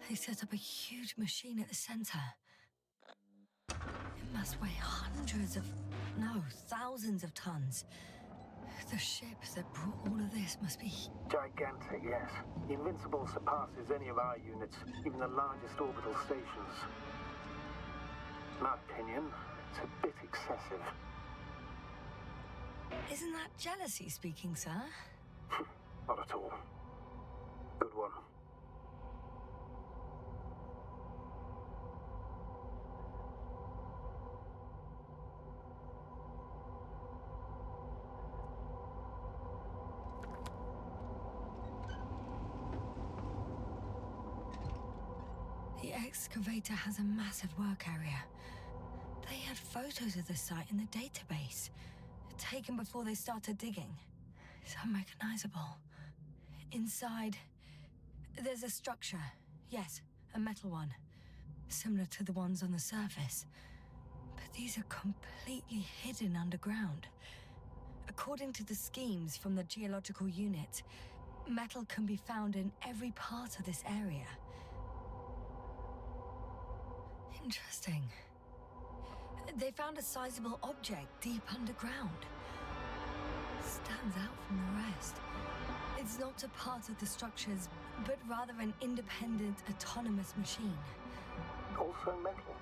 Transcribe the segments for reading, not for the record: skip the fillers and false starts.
They set up a huge machine at the center. It must weigh thousands of tons. The ship that brought all of this must be... Gigantic, yes. The Invincible surpasses any of our units, even the largest orbital stations. In my opinion, it's a bit excessive. Isn't that jealousy speaking, sir? Not at all. Good one. The excavator has a massive work area. They had photos of the site in the database, taken before they started digging. It's unrecognizable. Inside, there's a structure. Yes, a metal one, similar to the ones on the surface. But these are completely hidden underground. According to the schemes from the geological unit, metal can be found in every part of this area. Interesting. They found a sizable object deep underground. Stands out from the rest. It's not a part of the structures, but rather an independent, autonomous machine. Also metal?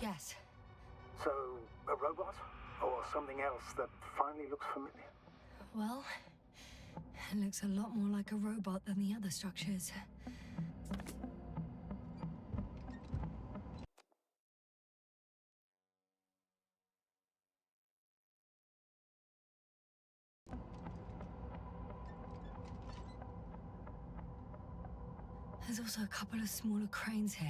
Yes. So, a robot? Or something else that finally looks familiar? Well, it looks a lot more like a robot than the other structures. There's also a couple of smaller cranes here.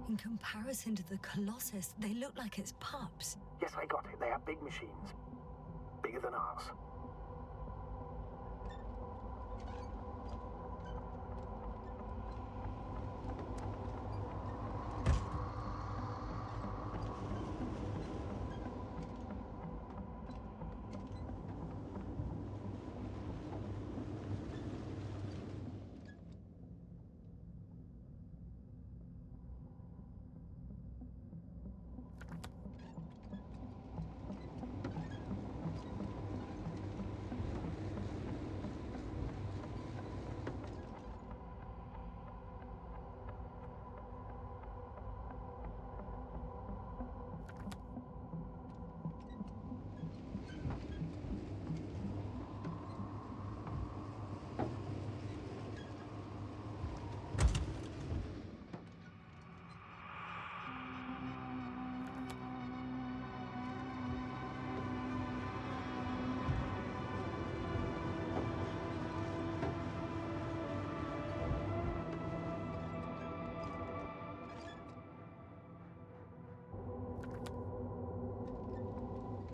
In comparison to the Colossus, they look like it's pups. Yes, I got it. They are big machines. Bigger than ours.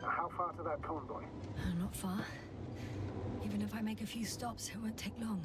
How far to that convoy? Not far. Even if I make a few stops, it won't take long.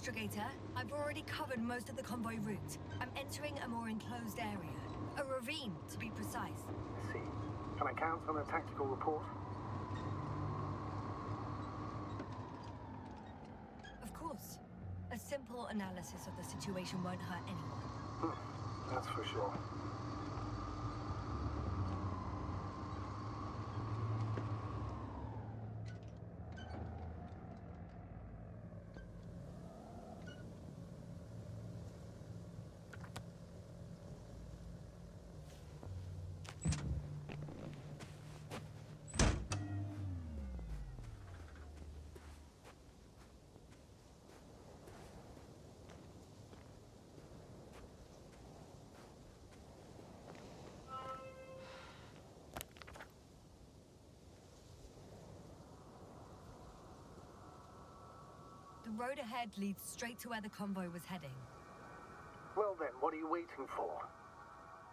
Astrogator. I've already covered most of the convoy route. I'm entering a more enclosed area. A ravine, to be precise. I see. Can I count on a tactical report? Of course. A simple analysis of the situation won't hurt anyone. That's for sure. The road ahead leads straight to where the convoy was heading. Well then, what are you waiting for?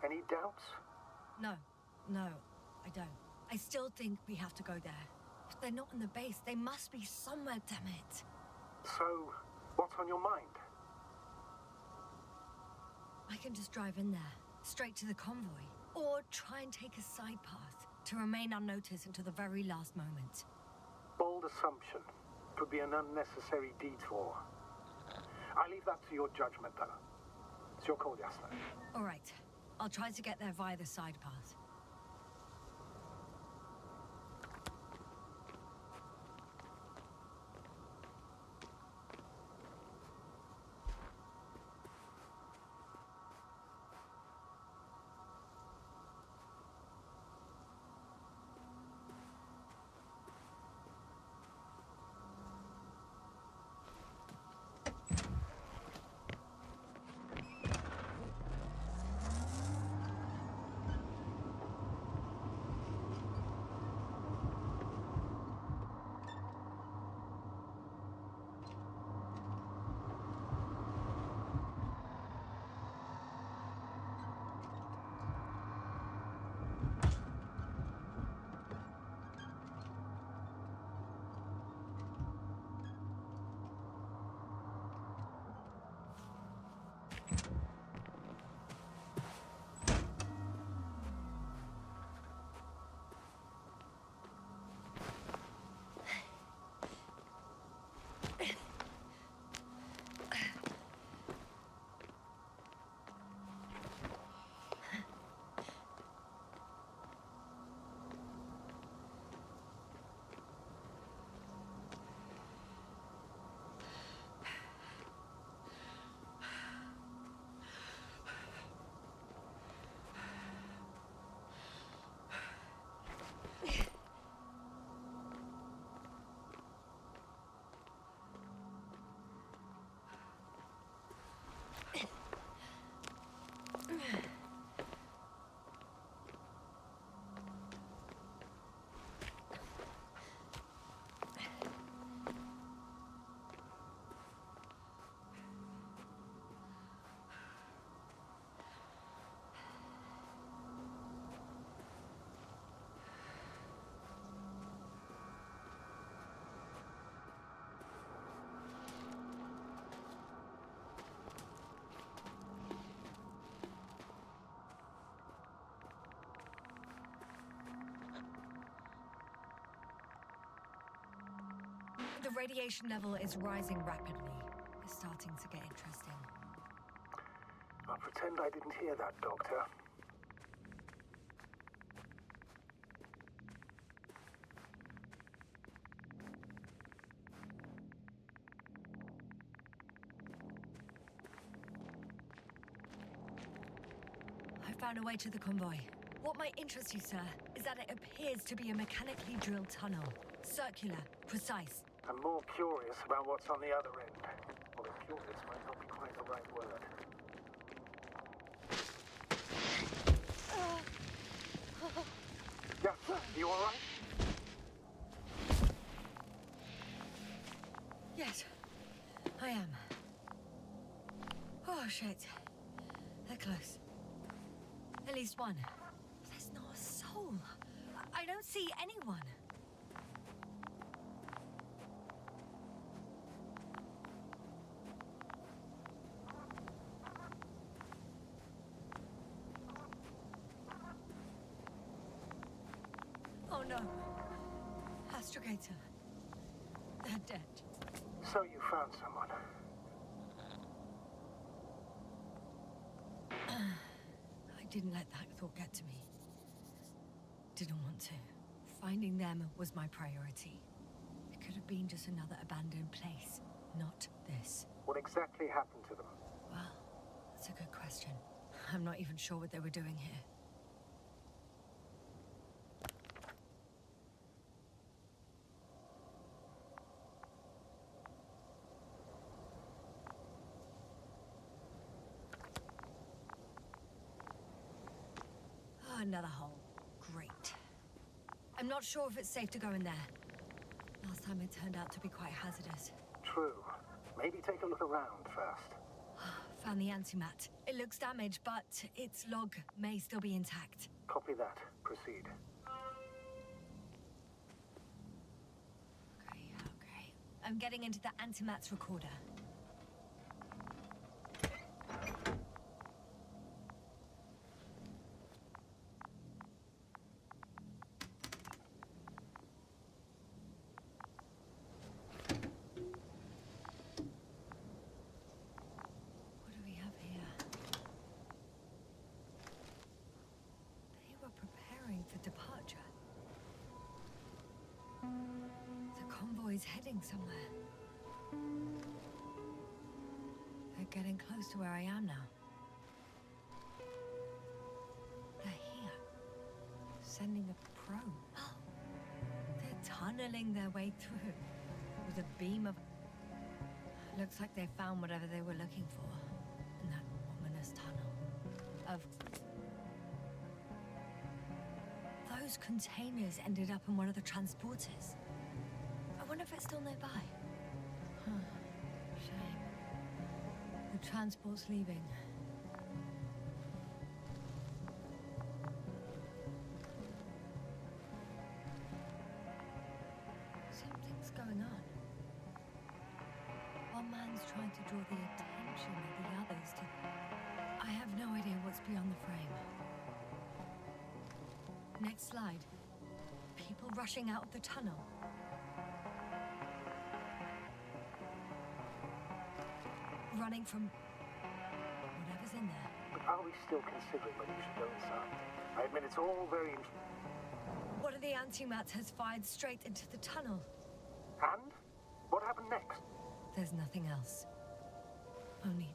Any doubts? No, I don't. I still think we have to go there. If they're not in the base, they must be somewhere, damn it. So, what's on your mind? I can just drive in there, straight to the convoy. Or try and take a side path to remain unnoticed until the very last moment. Bold assumption. Could be an unnecessary detour. I leave that to your judgment, though. It's your call, Yasna. All right. I'll try to get there via the side path. The radiation level is rising rapidly. It's starting to get interesting. I'll pretend I didn't hear that, Doctor. I found a way to the convoy. What might interest you, sir, is that it appears to be a mechanically drilled tunnel. Circular, precise. I'm more curious about what's on the other end. Although curious might not be quite the right word. Yeah, you all right? Yes, I am. Oh, shit. They're close. At least one. There's not a soul. I don't see anyone. no. Astrogator. They're dead. So you found someone. I didn't let that thought get to me. Didn't want to. Finding them was my priority. It could have been just another abandoned place, not this. What exactly happened to them? Well, that's a good question. I'm not even sure what they were doing here. Oh, another hole. Great. I'm not sure if it's safe to go in there. Last time it turned out to be quite hazardous. True. Maybe take a look around first. Found the antimat. It looks damaged, but its log may still be intact. Copy that. Proceed. Okay. I'm getting into the antimat's recorder. What do we have here? They were preparing for departure. The convoy's heading somewhere. They're getting close to where I am now. They're here. Sending a probe. Oh, they're tunneling their way through with a beam of... Looks like they found whatever they were looking for in that ominous tunnel. Of... Those containers ended up in one of the transporters. I wonder if it's still nearby. Shame. The transport's leaving. Something's going on. One man's trying to draw the attention of the others to... I have no idea what's beyond the frame. Next slide. People rushing out of the tunnel. Running from whatever's in there. But are we still considering whether you should go inside? I admit it's all very interesting. One of the antimats has fired straight into the tunnel. And? What happened next? There's nothing else. Only...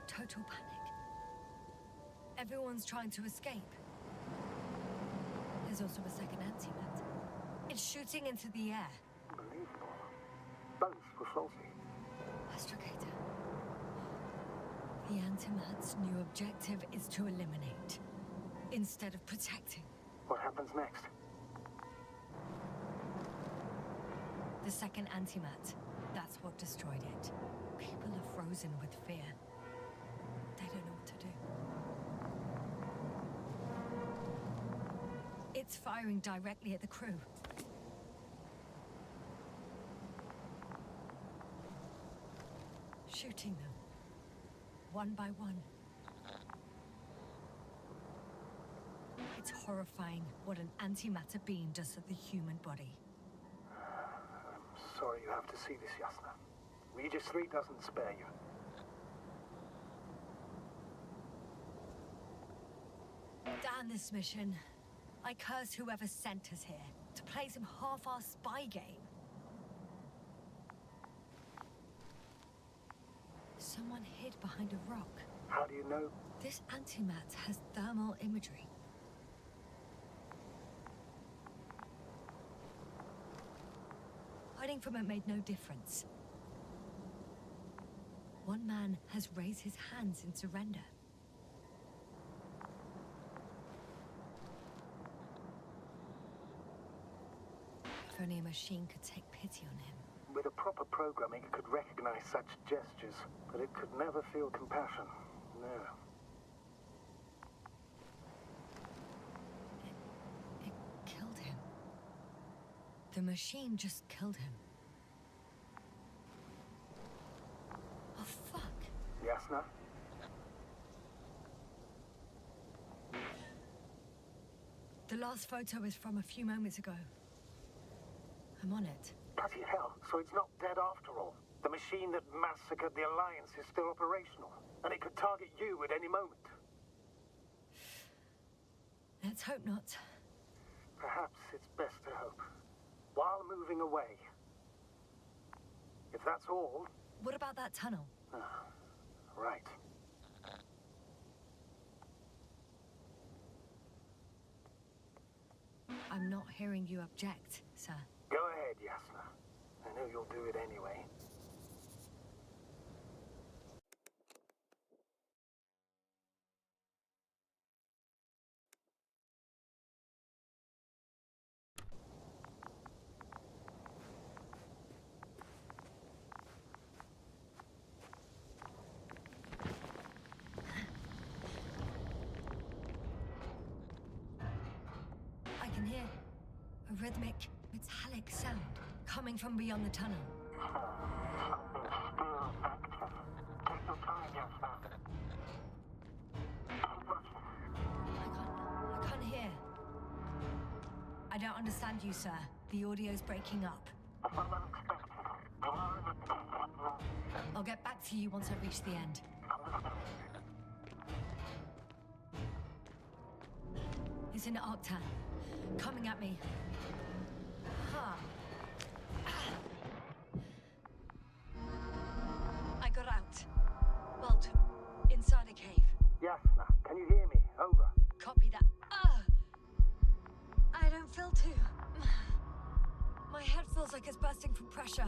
total panic. Everyone's trying to escape. There's also a second antimat. It's shooting into the air. Unbelievable. Both were faulty. Astrogator. The antimat's new objective is to eliminate, instead of protecting. What happens next? The second antimat. That's what destroyed it. People are frozen with fear. They don't know what to do. It's firing directly at the crew. Shooting them. One by one. It's horrifying what an antimatter beam does to the human body. I'm sorry you have to see this, Yasna. Regis 3 doesn't spare you. Damn this mission. I curse whoever sent us here to play some half-assed spy game. Someone hid behind a rock. How do you know? This antimat has thermal imagery. Hiding from it made no difference. One man has raised his hands in surrender. If only a machine could take pity on him. With a proper programming, it could recognize such gestures, but it could never feel compassion. No. It killed him. The machine just killed him. Oh, fuck. Yasna? The last photo is from a few moments ago. I'm on it. Bloody hell, so it's not dead after all. The machine that massacred the Alliance is still operational, and it could target you at any moment. Let's hope not. Perhaps it's best to hope. While moving away. If that's all... What about that tunnel? Right. I'm not hearing you object, sir. Go ahead, Yasna. I know you'll do it anyway. I can hear a rhythmic, metallic sound coming from beyond the tunnel. I can't hear. I don't understand you, sir. The audio's breaking up. I'll get back to you once I reach the end. It's an Octan. Coming at me. Huh. I got out. Well, inside a cave. Yasna, can you hear me? Over. Copy that. I don't feel too... My head feels like it's bursting from pressure.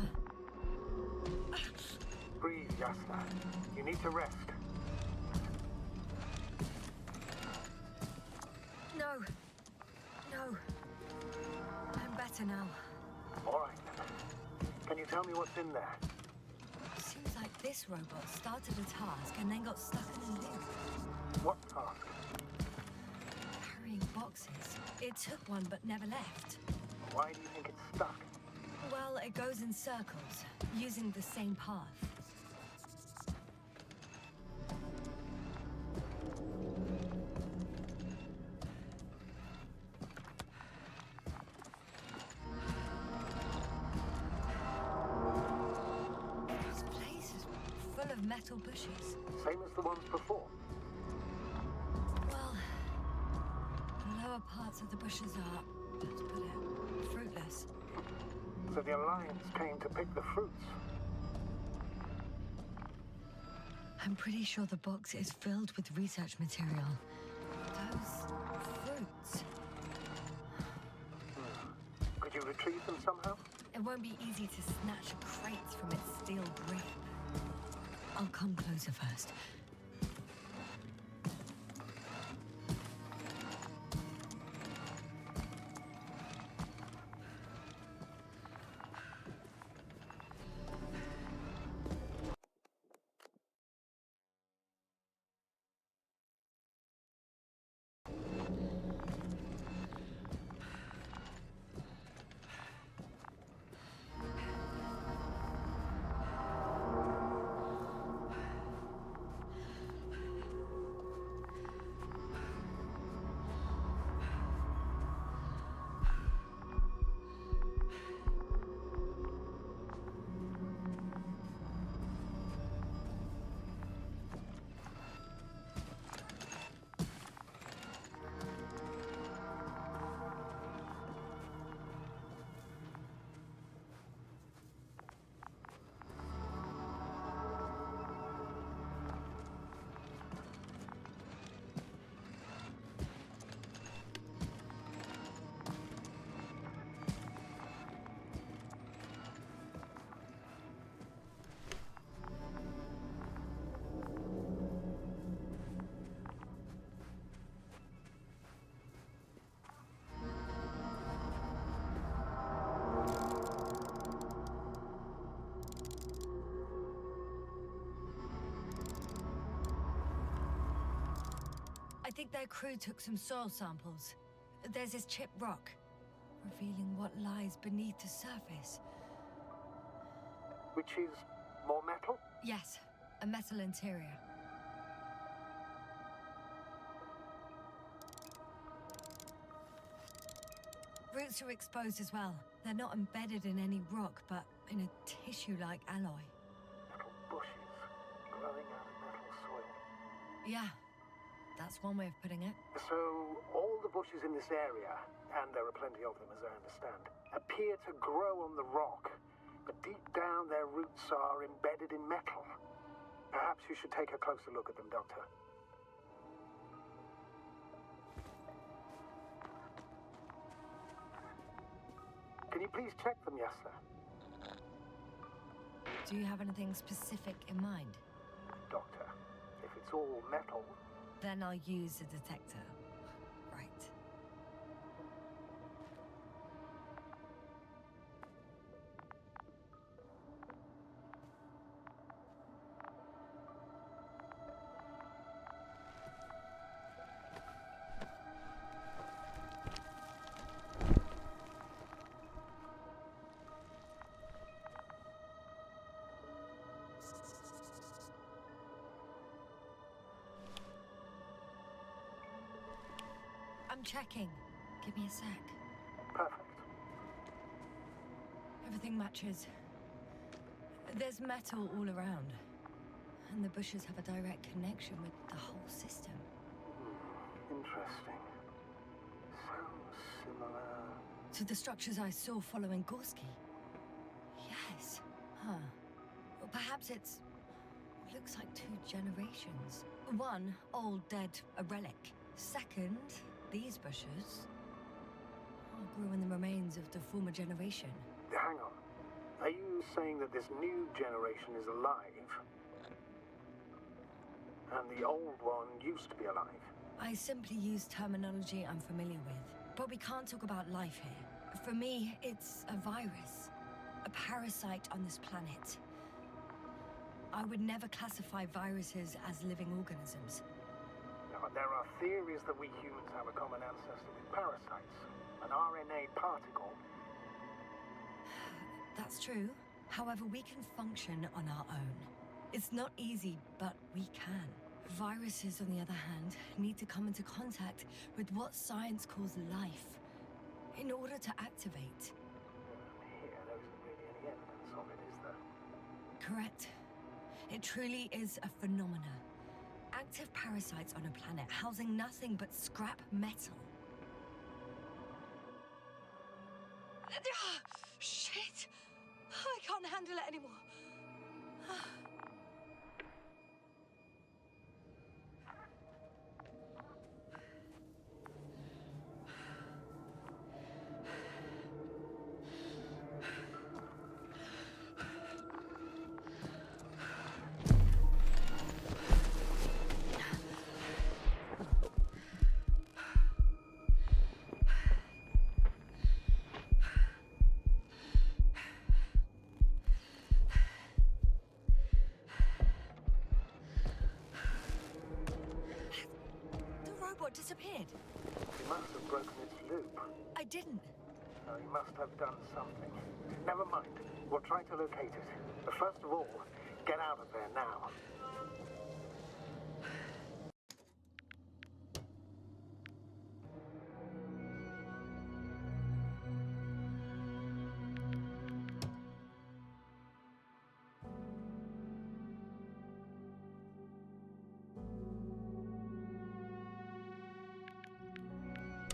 Breathe, Yasna. You need to rest. No. No. I'm better now. All right, then. Can you tell me what's in there? Seems like this robot started a task and then got stuck in a loop. What task? Carrying boxes. It took one but never left. Why do you think it's stuck? Well, it goes in circles, using the same path. This place is full of metal bushes. Same as the ones before. Well, the lower parts of the bushes are, let's put it, fruitless. So the Alliance came to pick the fruits. I'm pretty sure the box is filled with research material. Those fruits. Could you retrieve them somehow? It won't be easy to snatch crates from its steel grip. I'll come closer first. I think their crew took some soil samples. There's this chipped rock, revealing what lies beneath the surface. Which is more metal? Yes, a metal interior. roots are exposed as well. They're not embedded in any rock, but in a tissue-like alloy. Metal bushes growing out of metal soil. Yeah, that's one way of putting it. So, all the bushes in this area, and there are plenty of them as I understand, appear to grow on the rock, but deep down their roots are embedded in metal. Perhaps you should take a closer look at them, Doctor. Can you please check them, yes, sir? Do you have anything specific in mind? Doctor, if it's all metal... Then I'll use a detector. Right. I'm checking. Give me a sec. Perfect. Everything matches. There's metal all around. And the bushes have a direct connection with the whole system. Interesting. So similar... To the structures I saw following Gorski. Yes. Huh. Well, perhaps it's... looks like 2 generations. One, old, dead, a relic. Second, these bushes grew in the remains of the former generation. Hang on. Are you saying that this new generation is alive? And the old one used to be alive? I simply use terminology I'm familiar with. But we can't talk about life here. For me, it's a virus. A parasite on this planet. I would never classify viruses as living organisms. Now, there are theories that we humans have a common ancestor with parasites. An RNA particle. That's true. However, we can function on our own. It's not easy, but we can. Viruses, on the other hand, need to come into contact with what science calls life in order to activate. Here, there isn't really any evidence of it, is there? Correct. It truly is a phenomena. Active parasites on a planet housing nothing but scrap metal. Shit! I can't handle it anymore. Disappeared. You must have broken its loop. I didn't. No, you must have done something. Never mind. We'll try to locate it. But first of all, get out of there now.